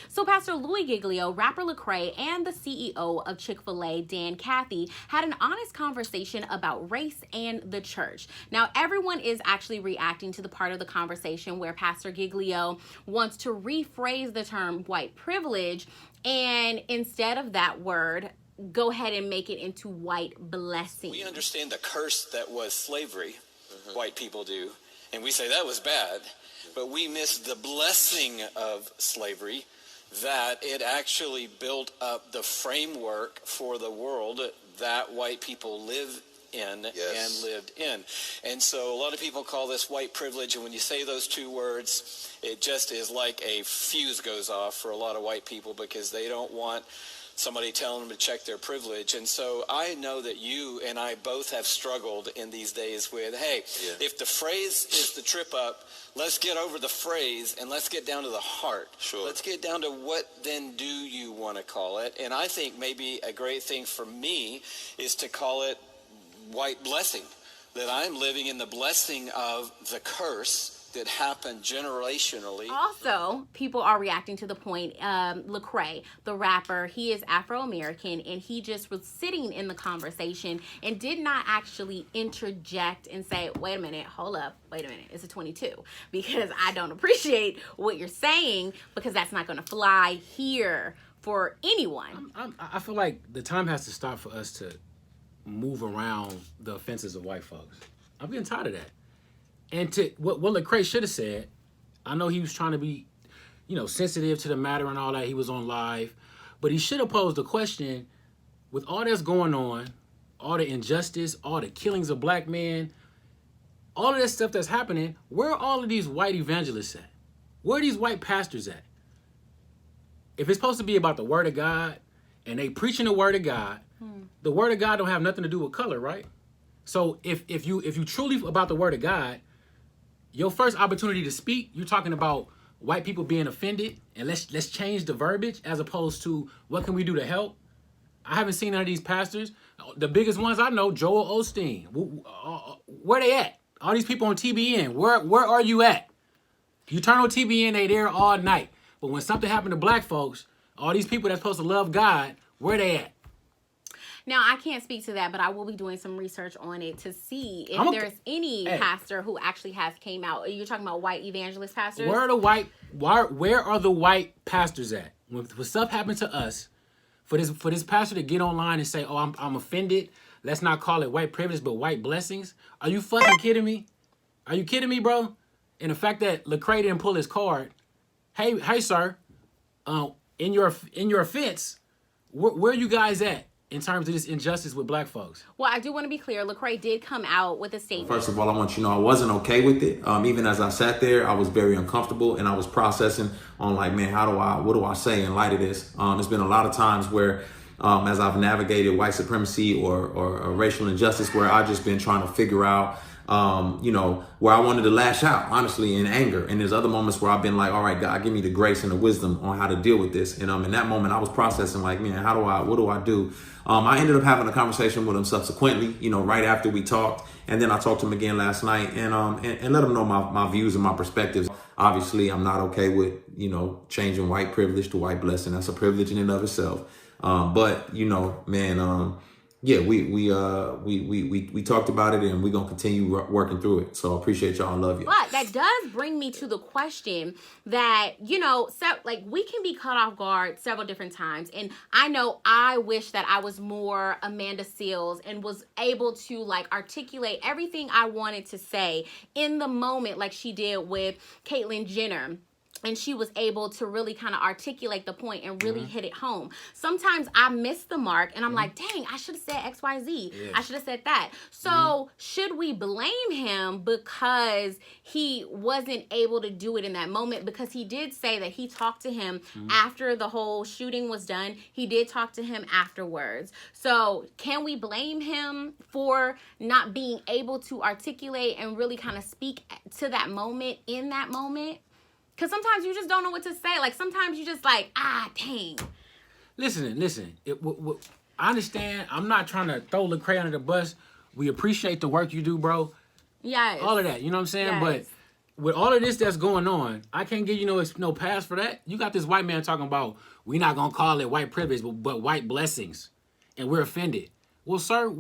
So Pastor Louis Giglio, rapper Lecrae, and the CEO of Chick-fil-A, Dan Cathy, had an honest conversation about race and the church. Now, everyone is actually reacting to the part of the conversation where Pastor Giglio wants to rephrase the term white privilege, and instead of that word, go ahead and make it into white blessing. We understand the curse that was slavery, white people do, and we say that was bad, but we miss the blessing of slavery, that it actually built up the framework for the world that white people live in and lived in. And so a lot of people call this white privilege, and when you say those two words, it just is like a fuse goes off for a lot of white people because they don't want somebody telling them to check their privilege. And so I know that you and I both have struggled in these days with, hey, if the phrase is the trip up, let's get over the phrase and let's get down to the heart. Sure. Let's get down to what then do you want to call it? And I think maybe a great thing for me is to call it white blessing, that I'm living in the blessing of the curse that happened generationally. Also, people are reacting to the point, Lecrae, the rapper, he is Afro-American, and he just was sitting in the conversation and did not actually interject and say, wait a minute, hold up, wait a minute, it's a 22, because I don't appreciate what you're saying, because that's not going to fly here for anyone. I feel like the time has to stop for us to move around the offenses of white folks. I'm getting tired of that. And to what Lecrae should have said, I know he was trying to be, sensitive to the matter and all that. He was on live, but he should have posed the question: with all that's going on, all the injustice, all the killings of black men, all of that stuff that's happening, where are all of these white evangelists at? Where are these white pastors at? If it's supposed to be about the word of God and they preaching the word of God, the word of God don't have nothing to do with color, right? So if you truly about the word of God, your first opportunity to speak, you're talking about white people being offended, and let's change the verbiage as opposed to what can we do to help. I haven't seen none of these pastors. The biggest ones I know, Joel Osteen. Where they at? All these people on TBN. Where are you at? You turn on TBN, they there all night. But when something happened to black folks, all these people that's supposed to love God, where they at? Now, I can't speak to that, but I will be doing some research on it to see if there's any pastor who actually has came out. You're talking about white evangelist pastors? Where are the white pastors at? When stuff happened to us, for this pastor to get online and say, oh, I'm offended, let's not call it white privilege, but white blessings. Are you fucking kidding me? Are you kidding me, bro? And the fact that Lecrae didn't pull his card, hey, sir, in your offense, where are you guys at in terms of this injustice with black folks? Well, I do want to be clear. Lecrae did come out with a statement. First of all, I want you to know I wasn't okay with it. Even as I sat there, I was very uncomfortable, and I was processing on like, man, what do I say in light of this? There's been a lot of times where, as I've navigated white supremacy or racial injustice, where I've just been trying to figure out, where I wanted to lash out, honestly, in anger. And there's other moments where I've been like, all right, God, give me the grace and the wisdom on how to deal with this. And in that moment, I was processing like, man, what do I do? I ended up having a conversation with him subsequently, right after we talked. And then I talked to him again last night and let him know my views and my perspectives. Obviously, I'm not okay with, changing white privilege to white blessing. That's a privilege in and of itself. But, man, yeah, we talked about it, and we're going to continue working through it. So I appreciate y'all and love you. But that does bring me to the question that, we can be caught off guard several different times. And I know I wish that I was more Amanda Seales and was able to articulate everything I wanted to say in the moment like she did with Caitlyn Jenner. And she was able to really kind of articulate the point and really hit it home. Sometimes I miss the mark and I'm like, dang, I should have said X, Y, Z. Yeah. I should have said that. So should we blame him because he wasn't able to do it in that moment? Because he did say that he talked to him after the whole shooting was done. He did talk to him afterwards. So can we blame him for not being able to articulate and really kind of speak to that moment in that moment? Because sometimes you just don't know what to say. Sometimes you just dang. Listen. I understand. I'm not trying to throw Lecrae under the bus. We appreciate the work you do, bro. Yes. All of that. You know what I'm saying? Yes. But with all of this that's going on, I can't give you no pass for that. You got this white man talking about we're not gonna call it white privilege, but white blessings, and we're offended. Well, sir,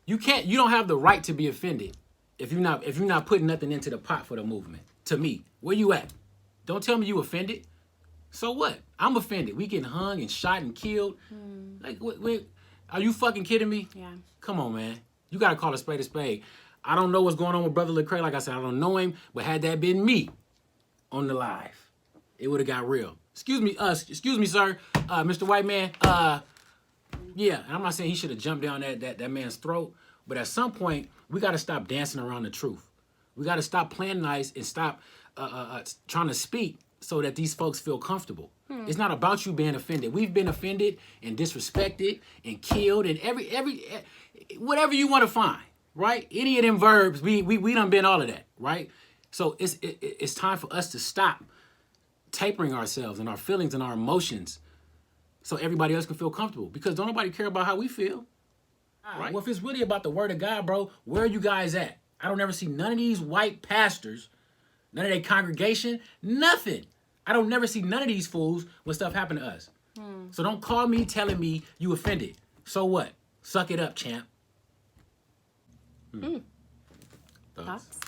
you don't have the right to be offended if you're not putting nothing into the pot for the movement. To me, where you at? Don't tell me you offended. So what? I'm offended. We getting hung and shot and killed. Like, wait, are you fucking kidding me? Yeah. Come on, man. You gotta call a spade a spade. I don't know what's going on with Brother Lecrae. Like I said, I don't know him. But had that been me on the live, it would have got real. Excuse me, sir. Mr. White Man. Yeah, and I'm not saying he should have jumped down that man's throat. But at some point, we got to stop dancing around the truth. We got to stop playing nice and stop trying to speak so that these folks feel comfortable. It's not about you being offended. We've been offended and disrespected and killed and every whatever you want to find, right? Any of them verbs, we done been all of that, right? So it's time for us to stop tapering ourselves and our feelings and our emotions so everybody else can feel comfortable. Because don't nobody care about how we feel. Right? Well, if it's really about the word of God, bro, where are you guys at? I don't ever see none of these white pastors, none of their congregation, nothing. I don't never see none of these fools when stuff happen to us. So don't call me telling me you offended. So what? Suck it up, champ. Thoughts?